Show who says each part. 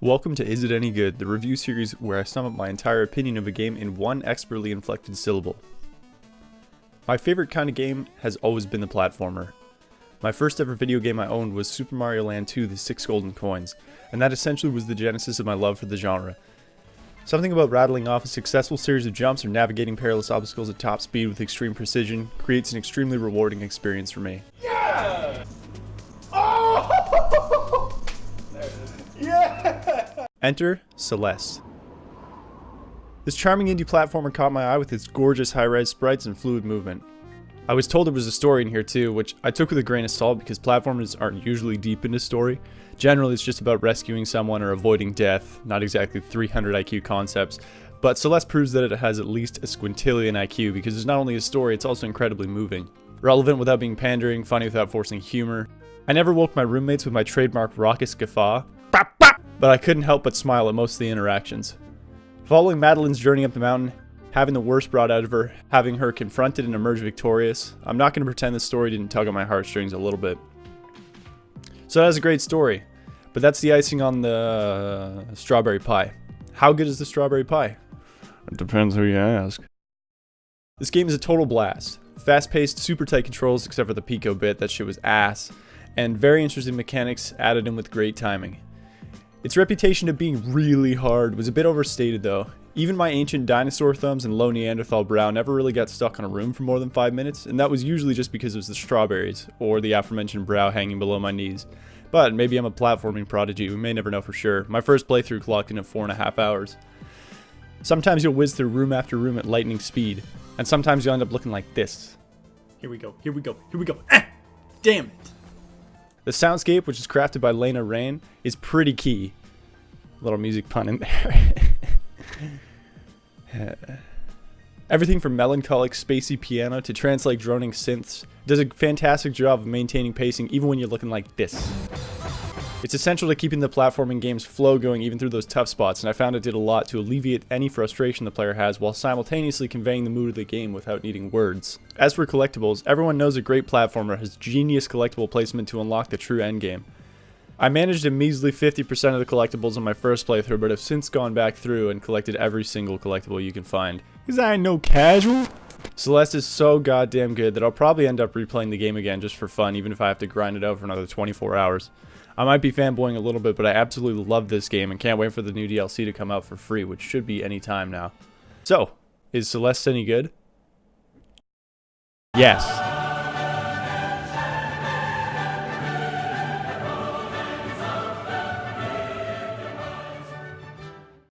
Speaker 1: Welcome to Is It Any Good, the review series where I sum up my entire opinion of a game in one expertly inflected syllable. My favorite kind of game has always been the platformer. My first ever video game I owned was Super Mario Land 2: The 6 Golden Coins, and that essentially was the genesis of my love for the genre. Something about rattling off a successful series of jumps or navigating perilous obstacles at top speed with extreme precision creates an extremely rewarding experience for me.
Speaker 2: Yeah! Oh! There it is. Yeah!
Speaker 1: Enter Celeste. This charming indie platformer caught my eye with its gorgeous high-res sprites and fluid movement. I was told there was a story in here too, which I took with a grain of salt because platformers aren't usually deep into story. Generally it's just about rescuing someone or avoiding death, not exactly 300 IQ concepts, but Celeste proves that it has at least a squintillion IQ because there's not only a story, it's also incredibly moving. Relevant without being pandering, funny without forcing humor. I never woke my roommates with my trademark raucous guffaw, but I couldn't help but smile at most of the interactions. Following Madeline's journey up the mountain, having the worst brought out of her, having her confronted and emerge victorious, I'm not going to pretend this story didn't tug at my heartstrings a little bit. So that was a great story, but that's the icing on the strawberry pie. How good is the strawberry pie? It depends who you ask. This game is a total blast. Fast-paced, super tight controls except for the Pico bit, that shit was ass, and very interesting mechanics added in with great timing. Its reputation of being really hard was a bit overstated though. Even my ancient dinosaur thumbs and low Neanderthal brow never really got stuck on a room for more than 5 minutes, and that was usually just because it was the strawberries, or the aforementioned brow hanging below my knees. But maybe I'm a platforming prodigy, we may never know for sure. My first playthrough clocked in at 4.5 hours. Sometimes you'll whiz through room after room at lightning speed, and sometimes you'll end up looking like this. Here we go, here we go, here we go. Ah! Damn it! The soundscape, which is crafted by Lena Rain, is pretty key. Little music pun in there. Everything from melancholic, spacey piano to trance-like droning synths does a fantastic job of maintaining pacing even when you're looking like this. It's essential to keeping the platforming game's flow going even through those tough spots, and I found it did a lot to alleviate any frustration the player has while simultaneously conveying the mood of the game without needing words. As for collectibles, everyone knows a great platformer has genius collectible placement to unlock the true endgame. I managed a measly 50% of the collectibles on my first playthrough, but have since gone back through and collected every single collectible you can find. Cause I ain't no casual. Celeste is so goddamn good that I'll probably end up replaying the game again just for fun, even if I have to grind it out for another 24 hours. I might be fanboying a little bit, but I absolutely love this game and can't wait for the new DLC to come out for free, which should be any time now. So, is Celeste any good? Yes.